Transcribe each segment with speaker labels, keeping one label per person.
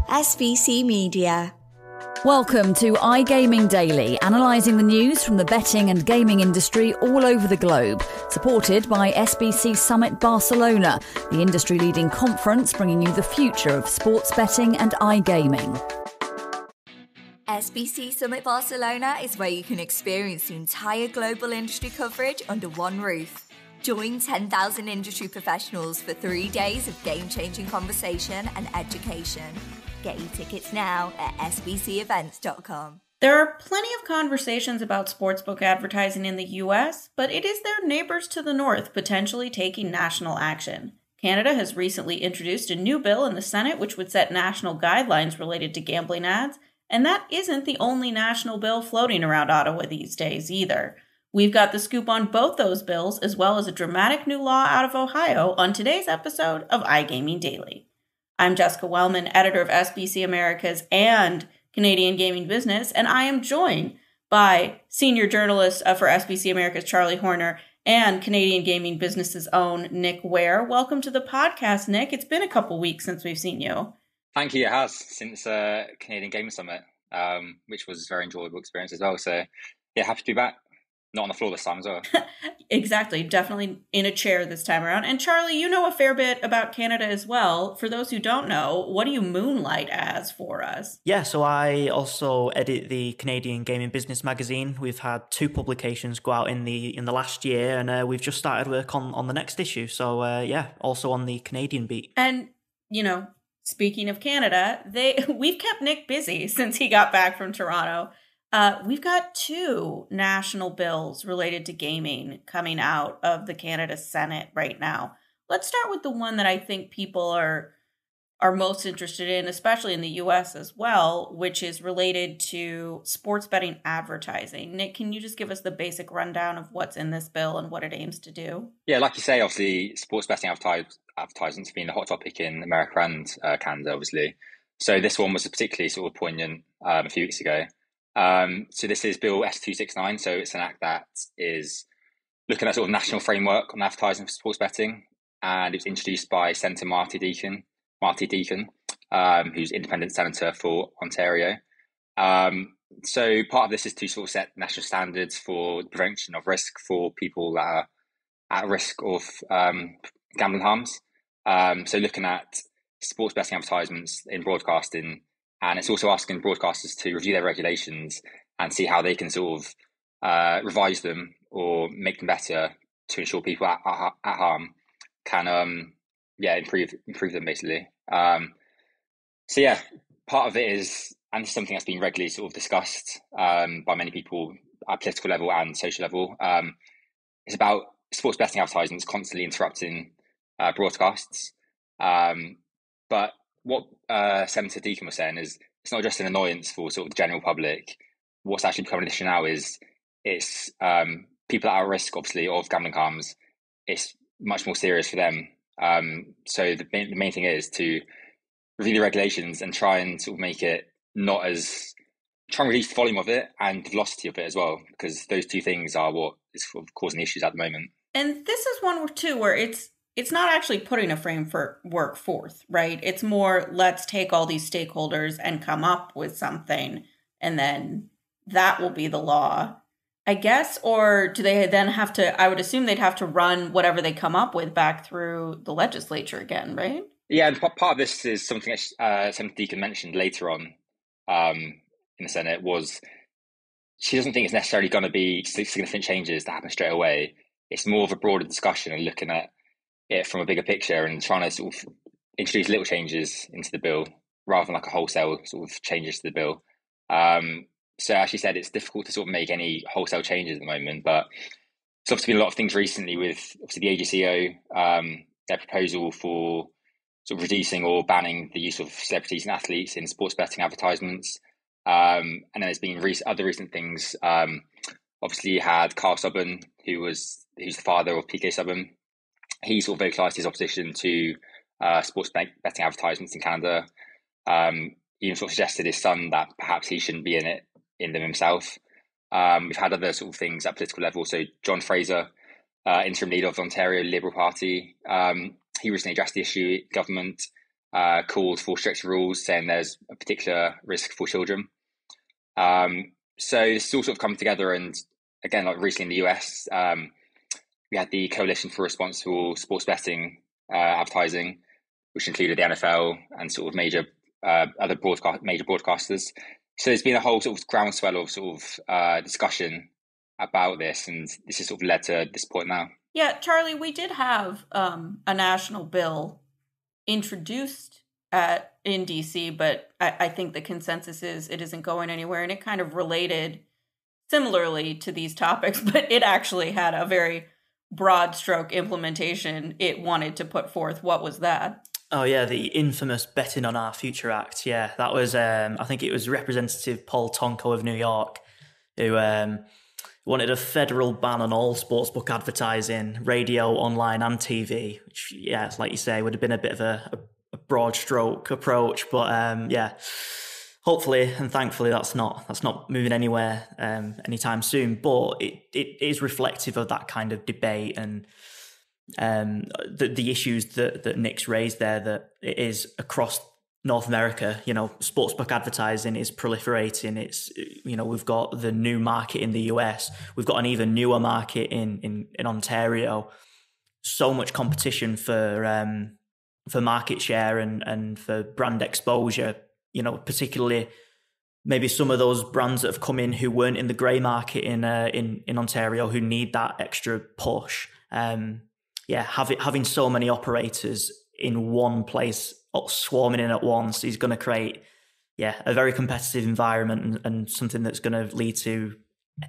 Speaker 1: SBC Media.
Speaker 2: Welcome to iGaming Daily, analysing the news from the betting and gaming industry all over the globe. Supported by SBC Summit Barcelona, the industry-leading conference bringing you the future of sports betting and iGaming.
Speaker 1: SBC Summit Barcelona is where you can experience the entire global industry coverage under one roof. Join 10,000 industry professionals for 3 days of game-changing conversation and education. Get your tickets now at sbcevents.com.
Speaker 3: There are plenty of conversations about sportsbook advertising in the US, but it is their neighbors to the north potentially taking national action. Canada has recently introduced a new bill in the Senate which would set national guidelines related to gambling ads, and that isn't the only national bill floating around Ottawa these days either. We've got the scoop on both those bills, as well as a dramatic new law out of Ohio on today's episode of iGaming Daily. I'm Jessica Welman, editor of SBC Americas and Canadian Gaming Business, and I am joined by senior journalist for SBC Americas, Charlie Horner, and Canadian Gaming Business's own Nick Ware. Welcome to the podcast, Nick. It's been a couple weeks since we've seen you.
Speaker 4: Thank you. It has, since Canadian Gaming Summit, which was a very enjoyable experience as well. So, yeah, happy to be back. Not on the floor this time as well.
Speaker 3: Exactly. Definitely in a chair this time around. And Charlie, you know a fair bit about Canada as well. For those who don't know, what do you moonlight as for us?
Speaker 5: Yeah, so I also edit the Canadian Gaming Business magazine. We've had 2 publications go out in the last year, and we've just started work on the next issue. So also on the Canadian beat.
Speaker 3: And, speaking of Canada, we've kept Nick busy since he got back from Toronto. We've got 2 national bills related to gaming coming out of the Canada Senate right now. Let's start with the one that I think people are most interested in, especially in the U.S. as well, which is related to sports betting advertising. Nick, can you just give us the basic rundown of what's in this bill and what it aims to do?
Speaker 4: Yeah, like you say, obviously, sports betting advertisements have been a hot topic in America and Canada, obviously. So this one was particularly sort of poignant a few weeks ago. So this is Bill S269. So it's an act that is looking at sort of national framework on advertising for sports betting, and it was introduced by Senator Marty Deakin, who's independent senator for Ontario. So part of this is to sort of set national standards for the prevention of risk for people that are at risk of gambling harms. So looking at sports betting advertisements in broadcasting. And it's also asking broadcasters to review their regulations and see how they can sort of revise them or make them better to ensure people at harm can improve them basically. So yeah, part of it is, and this is something that's been regularly sort of discussed by many people at political level and social level. It's about sports betting advertisements constantly interrupting broadcasts. But what Senator Deakin was saying is it's not just an annoyance for sort of the general public. What's actually becoming an issue now is it's people that are at risk, obviously, of gambling harms. It's much more serious for them. So the main thing is to review the regulations and try and sort of make it try and reduce the volume of it and the velocity of it as well, because those 2 things are what is causing issues at the moment.
Speaker 3: And this is one too where it's not actually putting a framework forth, right? It's more, let's take all these stakeholders and come up with something, and then that will be the law, I guess. Or do they then have to, I would assume they'd have to run whatever they come up with back through the legislature again, right?
Speaker 4: Yeah, and part of this is something that Senator Deakin mentioned later on in the Senate was she doesn't think it's necessarily going to be significant changes that happen straight away. It's more of a broader discussion and looking at it from a bigger picture and trying to sort of introduce little changes into the bill rather than like a wholesale sort of changes to the bill. So as she said, it's difficult to sort of make any wholesale changes at the moment, but there's obviously been a lot of things recently with obviously the AGCO, their proposal for sort of reducing or banning the use of celebrities and athletes in sports betting advertisements. And then there's been other recent things. Obviously you had Carl Subban, who's the father of PK Subban. He sort of vocalised his opposition to sports betting advertisements in Canada. He even sort of suggested his son that perhaps he shouldn't be in them himself. We've had other sort of things at political level. So John Fraser, interim leader of the Ontario Liberal Party, he recently addressed the issue in government called for strict rules, saying there's a particular risk for children. So this has all sort of come together, and again, like recently in the US, we had the Coalition for Responsible Sports Betting advertising, which included the NFL and sort of major broadcasters. So there's been a whole sort of groundswell of sort of discussion about this, and this has sort of led to this point now.
Speaker 3: Yeah, Charlie, we did have a national bill introduced in DC, but I think the consensus is it isn't going anywhere, and it kind of related similarly to these topics, but it actually had a very broad stroke implementation it wanted to put forth. What was that?
Speaker 5: Oh yeah, the infamous Betting on Our Future Act. Yeah, that was, I think it was Representative Paul Tonko of New York, who wanted a federal ban on all sportsbook advertising, radio, online and TV, which, yeah, like you say, would have been a bit of a broad stroke approach. But yeah, hopefully and thankfully that's not moving anywhere anytime soon. But it is reflective of that kind of debate and the issues that Nick's raised there, that it is across North America. You know, sportsbook advertising is proliferating. It's, you know, we've got the new market in the US. We've got an even newer market in Ontario. So much competition for market share and for brand exposure. You know, particularly maybe some of those brands that have come in who weren't in the grey market in Ontario, who need that extra push. Yeah, having so many operators in one place swarming in at once is going to create, a very competitive environment and something that's going to lead to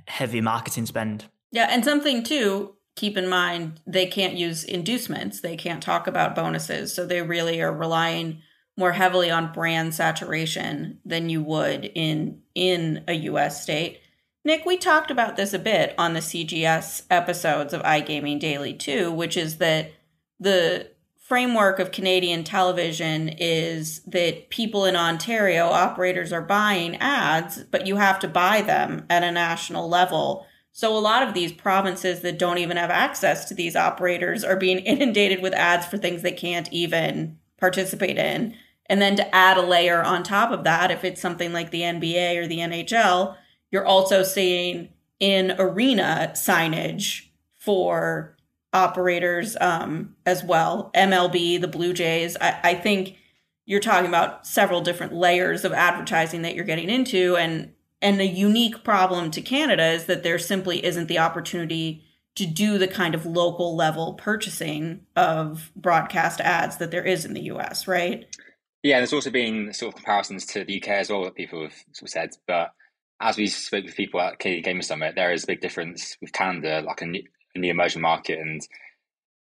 Speaker 5: heavy marketing spend. Yeah,
Speaker 3: and something to keep in mind, they can't use inducements. They can't talk about bonuses. So they really are relying more heavily on brand saturation than you would in a U.S. state. Nick, we talked about this a bit on the CGS episodes of iGaming Daily too, which is that the framework of Canadian television is that people in Ontario, operators are buying ads, but you have to buy them at a national level. So a lot of these provinces that don't even have access to these operators are being inundated with ads for things they can't even participate in. And then to add a layer on top of that, if it's something like the NBA or the NHL, you're also seeing in arena signage for operators as well. MLB, the Blue Jays. I think you're talking about several different layers of advertising that you're getting into. And a unique problem to Canada is that there simply isn't the opportunity to do the kind of local level purchasing of broadcast ads that there is in the US, right?
Speaker 4: Yeah, there's also been sort of comparisons to the UK as well that people have sort of said. But as we spoke with people at Canadian Gaming Summit, there is a big difference with Canada, like in the emerging market, and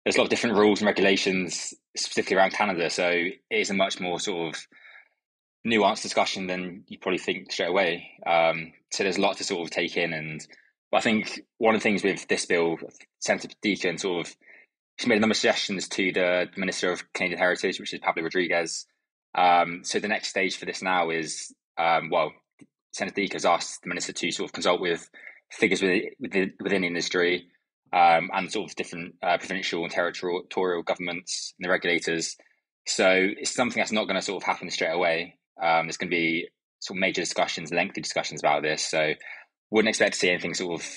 Speaker 4: there's a lot of different rules and regulations specifically around Canada. So it is a much more sort of nuanced discussion than you probably think straight away. So there's a lot to sort of take in, and I think one of the things with this bill, Senator Deakin she made a number of suggestions to the Minister of Canadian Heritage, which is Pablo Rodriguez. So the next stage for this now is, Senator Deakin has asked the minister to sort of consult with figures within the industry and sort of different provincial and territorial governments and the regulators. So it's something that's not going to sort of happen straight away. There's going to be sort of major discussions, lengthy discussions about this. So wouldn't expect to see anything sort of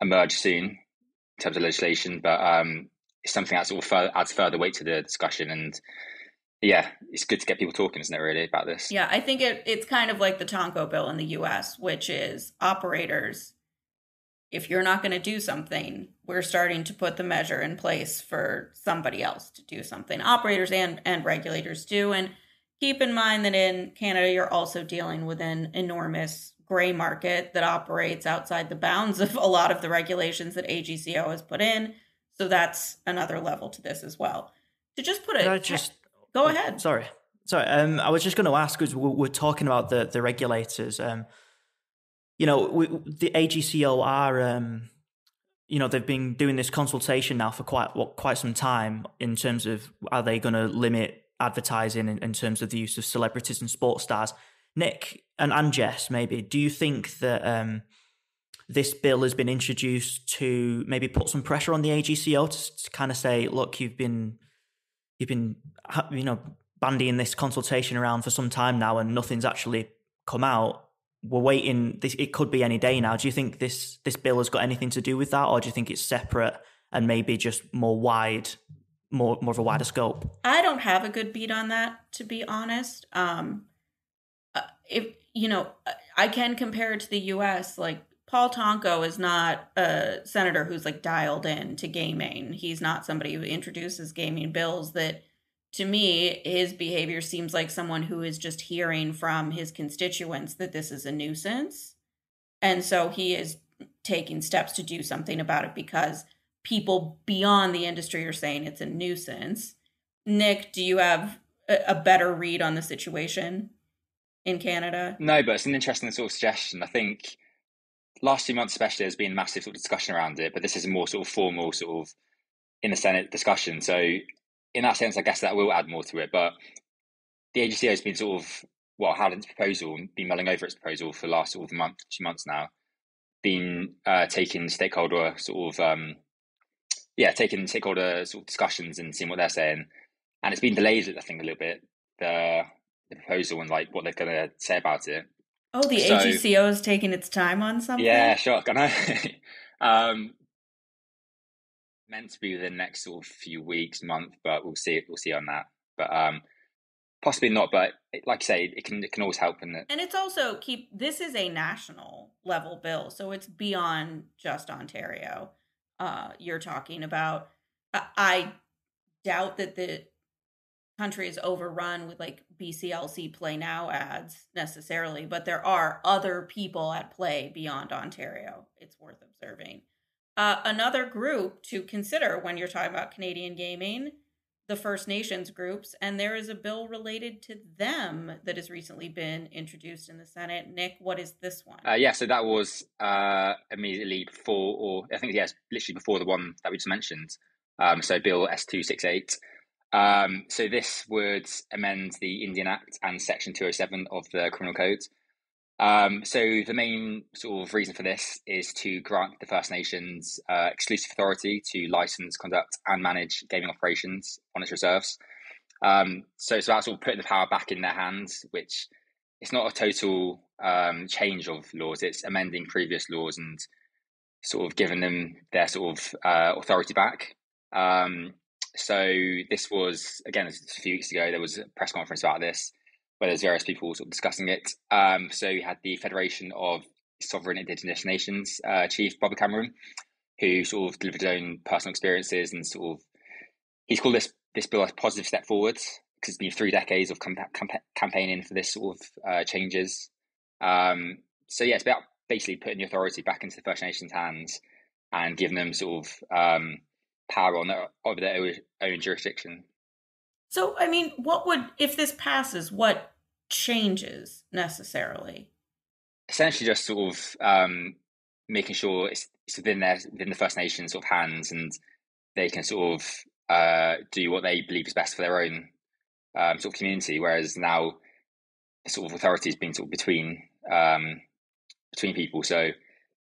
Speaker 4: emerge soon in terms of legislation, but it's something that sort of adds further weight to the discussion. And yeah, it's good to get people talking, isn't it, really, about this?
Speaker 3: Yeah, I think it's kind of like the Tonko bill in the US, which is operators, if you're not going to do something, we're starting to put the measure in place for somebody else to do something. Operators and regulators do. And keep in mind that in Canada, you're also dealing with an enormous gray market that operates outside the bounds of a lot of the regulations that AGCO has put in. So that's another level to this as well. To just put it... Go ahead.
Speaker 5: Sorry. I was just going to ask, because we're talking about the regulators. The AGCO are, they've been doing this consultation now for quite some time in terms of are they going to limit advertising in terms of the use of celebrities and sports stars. Nick and Jess, maybe, do you think that this bill has been introduced to maybe put some pressure on the AGCO to kind of say, look, you've been bandying this consultation around for some time now and nothing's actually come out. We're waiting. It could be any day now. Do you think this bill has got anything to do with that, or do you think it's separate and maybe just more of a wider scope?
Speaker 3: I don't have a good beat on that, to be honest. If I can compare it to the U.S. Like, Paul Tonko is not a senator who's like dialed in to gaming. He's not somebody who introduces gaming bills. That, to me, his behavior seems like someone who is just hearing from his constituents that this is a nuisance. And so he is taking steps to do something about it because people beyond the industry are saying it's a nuisance. Nick, do you have a better read on the situation in Canada?
Speaker 4: No, but it's an interesting sort of suggestion. I think last few months especially there's been massive sort of discussion around it, but this is a more sort of formal sort of in the Senate discussion. So in that sense, I guess that will add more to it. But the AGCO has been sort of, had its proposal, been mulling over its proposal for the last sort of 2 months now, been taking stakeholder sort of, taking stakeholder sort of discussions and seeing what they're saying. And it's been delayed, I think, a little bit, the proposal and like what they're going to say about it.
Speaker 3: Oh, the AGCO is taking its time on something?
Speaker 4: Yeah, sure. Meant to be within the next sort of few weeks, month, but we'll see on that. But possibly not. But like I say, it can always help. And
Speaker 3: it's also this is a national level bill, so it's beyond just Ontario. You're talking about. I doubt that the country is overrun with like BCLC Play Now ads necessarily, but there are other people at play beyond Ontario. It's worth observing. Another group to consider when you're talking about Canadian gaming, the First Nations groups, and there is a bill related to them that has recently been introduced in the Senate. Nick, what is this one?
Speaker 4: So that was immediately before, or I think, literally before the one that we just mentioned. So Bill S268. So this would amend the Indian Act and Section 207 of the Criminal Code. So the main sort of reason for this is to grant the First Nations exclusive authority to license, conduct and manage gaming operations on its reserves. So it's about sort of putting the power back in their hands, which it's not a total change of laws. It's amending previous laws and sort of giving them their sort of authority back. So this was, again, a few weeks ago, there was a press conference about this, where there's various people sort of discussing it. So we had the Federation of Sovereign Indigenous Nations Chief Bobby Cameron, who sort of delivered his own personal experiences and sort of, he's called this bill a positive step forward because it's been 3 decades of campaigning for this sort of changes. It's about basically putting the authority back into the First Nations hands and giving them sort of power over their own jurisdiction.
Speaker 3: So, I mean, if this passes, what changes necessarily?
Speaker 4: Essentially just sort of making sure it's within the First Nations sort of hands and they can sort of do what they believe is best for their own sort of community, whereas now the sort of authority is being sort of between people. So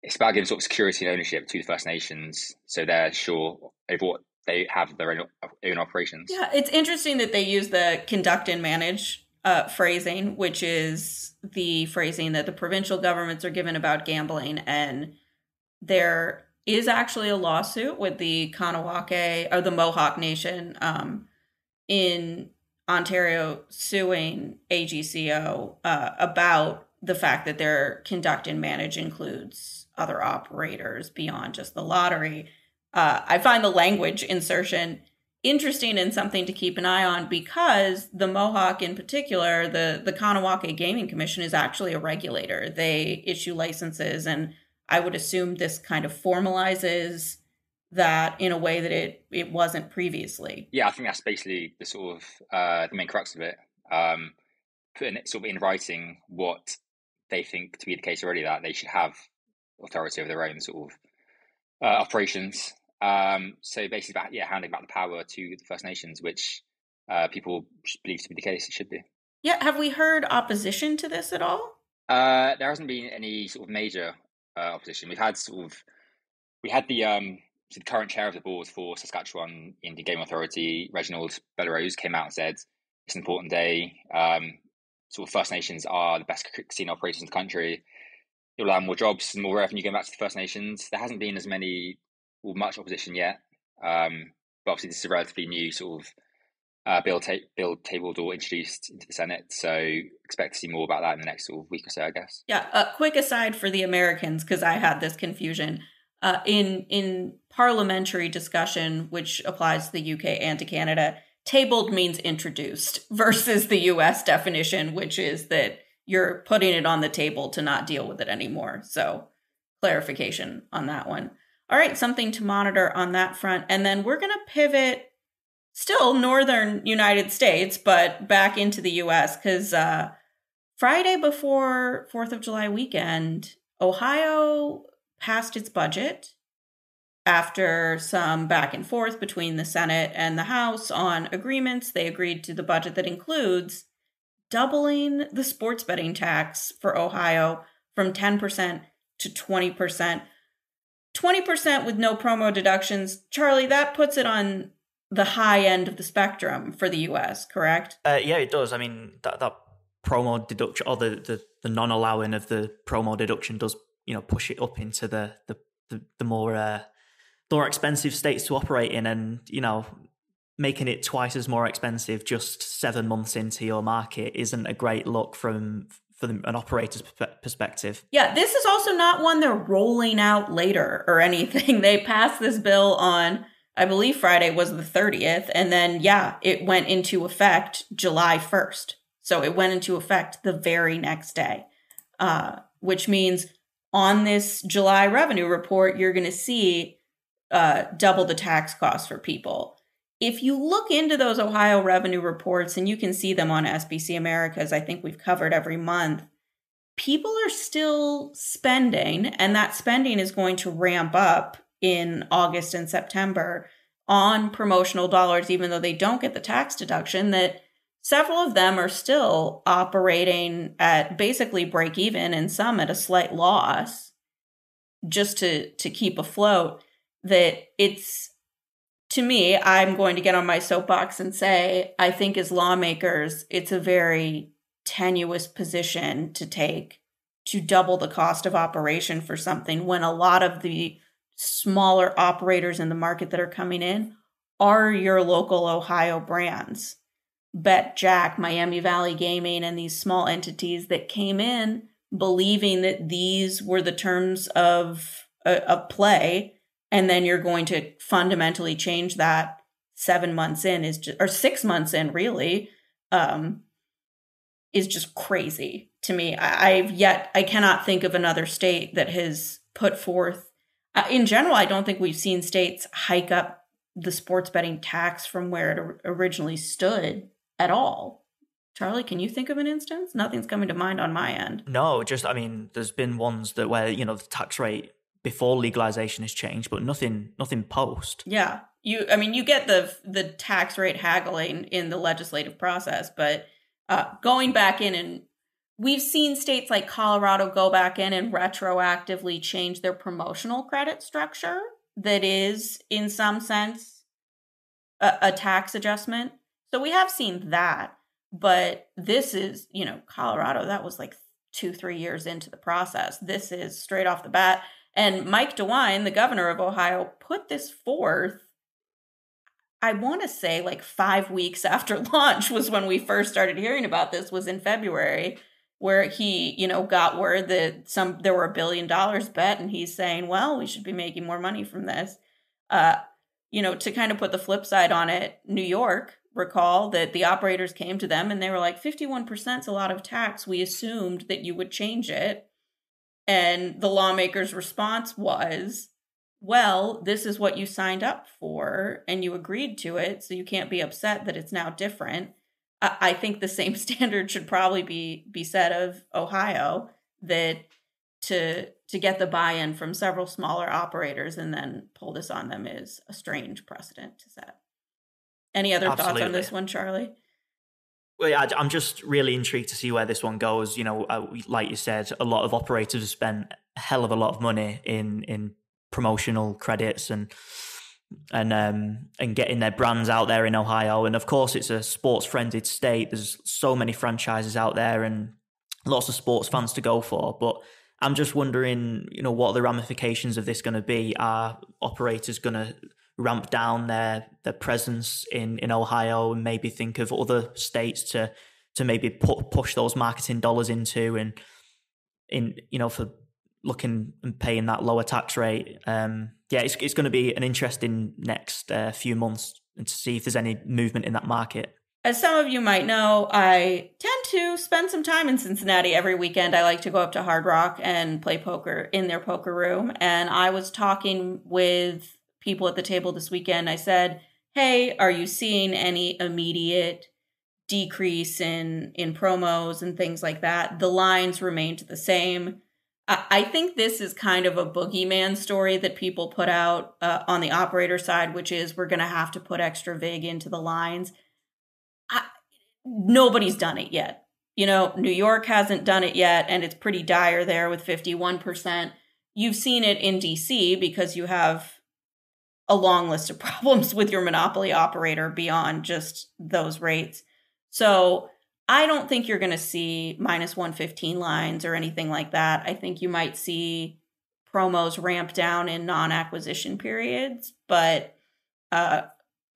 Speaker 4: it's about giving sort of security and ownership to the First Nations so they're sure of what they have their own operations.
Speaker 3: Yeah, it's interesting that they use the conduct and manage phrasing, which is the phrasing that the provincial governments are given about gambling. And there is actually a lawsuit with the Kanawake or the Mohawk Nation in Ontario suing AGCO about the fact that their conduct and manage includes other operators beyond just the lottery. I find the language insertion interesting and something to keep an eye on because the Mohawk in particular, the Kanawake Gaming Commission is actually a regulator. They issue licenses, and I would assume this kind of formalizes that in a way that it wasn't previously.
Speaker 4: Yeah, I think that's basically the sort of the main crux of it. Putting it sort of in writing what they think to be the case already, that they should have authority over their own sort of operations. So basically handing back the power to the First Nations, which people believe to be the case. It should be.
Speaker 3: Yeah. Have we heard opposition to this at all?
Speaker 4: There hasn't been any sort of major opposition. We had the current chair of the board for Saskatchewan Indian Game Authority, Reginald Bellerose, came out and said It's an important day. Sort of First Nations are the best casino operators in the country. It'll allow more jobs and more revenue going back to the First Nations. There hasn't been as much opposition yet. But obviously this is a relatively new sort of bill tabled or introduced into the Senate. So expect to see more about that in the next sort of week or so, I guess.
Speaker 3: Yeah, a quick aside for the Americans, because I had this confusion. In parliamentary discussion, which applies to the UK and to Canada, tabled means introduced versus the US definition, which is that you're putting it on the table to not deal with it anymore. So clarification on that one. All right, something to monitor on that front. And then we're going to pivot still northern United States, but back into the US, because Friday before 4th of July weekend, Ohio passed its budget after some back and forth between the Senate and the House on agreements. They agreed to the budget that includes doubling the sports betting tax for Ohio from 10% to 20%. 20% with no promo deductions. Charlie, that puts it on the high end of the spectrum for the US, correct?
Speaker 5: Yeah, it does. I mean, that promo deduction, or the non-allowing of the promo deduction does, push it up into the more expensive states to operate in, and making it twice as more expensive just 7 months into your market isn't a great look from an operator's perspective.
Speaker 3: Yeah, this is also not one they're rolling out later or anything. They passed this bill on, I believe Friday was the 30th, and then it went into effect July 1st. So it went into effect the very next day, which means on this July revenue report, you're going to see double the tax costs for people. If you look into those Ohio revenue reports, and you can see them on SBC Americas, I think we've covered every month, people are still spending, and that spending is going to ramp up in August and September on promotional dollars, even though they don't get the tax deduction, that several of them are still operating at basically break even, and some at a slight loss, just to keep afloat. That it's, to me, I'm going to get on my soapbox and say, I think as lawmakers, it's a very tenuous position to take to double the cost of operation for something when a lot of the smaller operators in the market that are coming in are your local Ohio brands. Bet Jack, Miami Valley Gaming, and these small entities that came in believing that these were the terms of play. And then you're going to fundamentally change that 7 months in or 6 months in, really, is just crazy to me. I cannot think of another state that has put forth. In general, I don't think we've seen states hike up the sports betting tax from where it originally stood at all. Charlie, can you think of an instance? Nothing's coming to mind on my end.
Speaker 5: No, there's been ones where the tax rate before legalization has changed, but nothing post.
Speaker 3: Yeah. You get the tax rate haggling in the legislative process, but going back in, and we've seen states like Colorado go back in and retroactively change their promotional credit structure that is, in some sense, a tax adjustment. So we have seen that, but this is, Colorado, that was like 2-3 years into the process. This is straight off the bat. And Mike DeWine, the governor of Ohio, put this forth, I want to say like 5 weeks after launch was when we first started hearing about this, was in February, where he, got word that there were $1 billion bet, and he's saying, well, we should be making more money from this. To kind of put the flip side on it, New York, recall that the operators came to them and they were like, 51% is a lot of tax. We assumed that you would change it. And the lawmakers' response was, well, this is what you signed up for and you agreed to it, so you can't be upset that it's now different. I think the same standard should probably be said of Ohio, that to get the buy-in from several smaller operators and then pull this on them is a strange precedent to set. Any other thoughts on this one, Charlie?
Speaker 5: Well, yeah, I'm just really intrigued to see where this one goes. Like you said, a lot of operators have spent a hell of a lot of money in promotional credits and and getting their brands out there in Ohio. And of course, it's a sports-frenzied state. There's so many franchises out there and lots of sports fans to go for. But I'm just wondering, what are the ramifications of this going to be? Are operators going to ramp down their presence in Ohio and maybe think of other states to maybe push those marketing dollars into and for looking and paying that lower tax rate? It's going to be an interesting next few months and to see if there's any movement in that market.
Speaker 3: As some of you might know, I tend to spend some time in Cincinnati every weekend. I like to go up to Hard Rock and play poker in their poker room. And I was talking with people at the table this weekend. I said, hey, are you seeing any immediate decrease in promos and things like that? The lines remained the same. I think this is kind of a boogeyman story that people put out on the operator side, which is we're going to have to put extra vig into the lines. Nobody's done it yet. New York hasn't done it yet, and it's pretty dire there with 51%. You've seen it in DC because you have a long list of problems with your monopoly operator beyond just those rates. So I don't think you're going to see minus 115 lines or anything like that. I think you might see promos ramp down in non-acquisition periods, but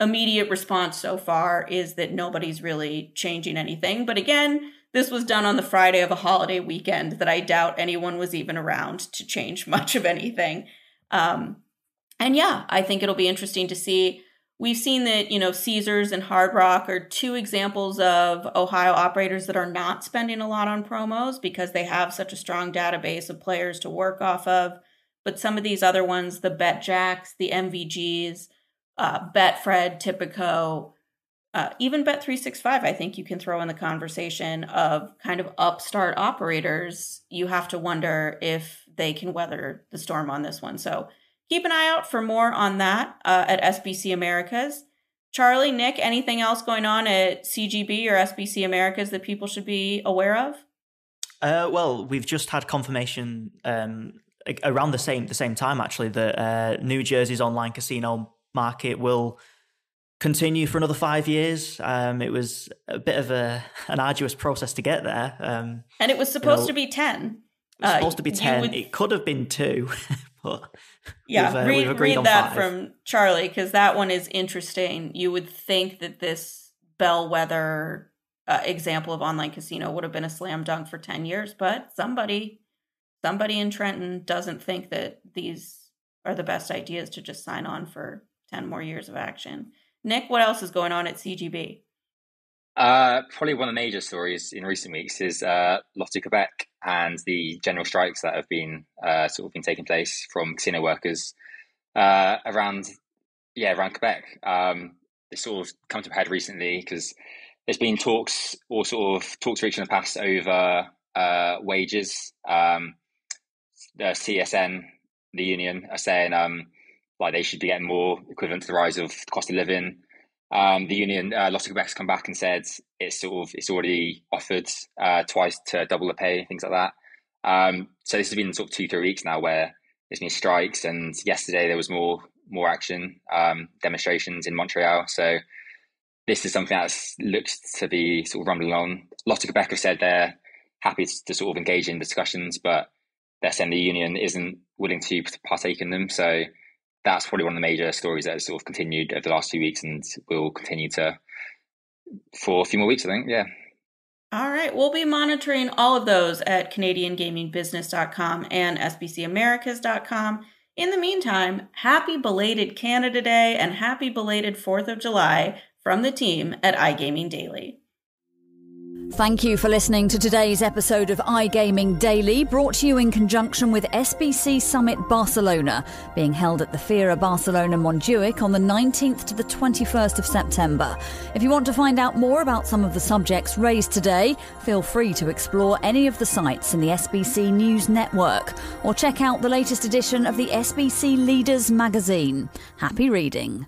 Speaker 3: immediate response so far is that nobody's really changing anything. But again, this was done on the Friday of a holiday weekend that I doubt anyone was even around to change much of anything. I think it'll be interesting to see. We've seen that, Caesars and Hard Rock are two examples of Ohio operators that are not spending a lot on promos because they have such a strong database of players to work off of. But some of these other ones, the BetJacks, the MVGs, Betfred, Tipico, even Bet365, I think you can throw in the conversation of kind of upstart operators. You have to wonder if they can weather the storm on this one. So keep an eye out for more on that at SBC Americas. Charlie, Nick, anything else going on at CGB or SBC Americas that people should be aware of?
Speaker 5: Well, we've just had confirmation around the same time, actually, that New Jersey's online casino market will continue for another 5 years. It was a bit of an arduous process to get there.
Speaker 3: And it was supposed to be 10.
Speaker 5: It was supposed to be 10. It could have been 2. But
Speaker 3: we've agreed
Speaker 5: on
Speaker 3: that
Speaker 5: 5.
Speaker 3: From Charlie, because that one is interesting. You would think that this bellwether example of online casino would have been a slam dunk for 10 years, but somebody in Trenton doesn't think that these are the best ideas to just sign on for 10 more years of action. Nick, what else is going on at CGB?
Speaker 4: Probably one of the major stories in recent weeks is Lotte Quebec and the general strikes that have been been taking place from casino workers around Quebec. It's sort of come to a head recently because there's been talks reached in the past over wages. The CSN, the union, are saying they should be getting more equivalent to the rise of the cost of living. The union, Lotte Quebec's come back and said it's already offered twice to double the pay, things like that. So this has been 2-3 weeks now where there's been strikes, and yesterday there was more action, demonstrations in Montreal. So this is something that looks to be rumbling on. Lotte Quebec have said they're happy to engage in discussions, but they're saying the union isn't willing to partake in them. So that's probably one of the major stories that has continued over the last 2 weeks and will continue for a few more weeks, I think. Yeah.
Speaker 3: All right. We'll be monitoring all of those at CanadianGamingBusiness.com and SBCAmericas.com. In the meantime, happy belated Canada Day and happy belated 4th of July from the team at iGaming Daily.
Speaker 2: Thank you for listening to today's episode of iGaming Daily, brought to you in conjunction with SBC Summit Barcelona, being held at the Fira Barcelona Montjuic on the 19th to the 21st of September. If you want to find out more about some of the subjects raised today, feel free to explore any of the sites in the SBC News Network or check out the latest edition of the SBC Leaders magazine. Happy reading.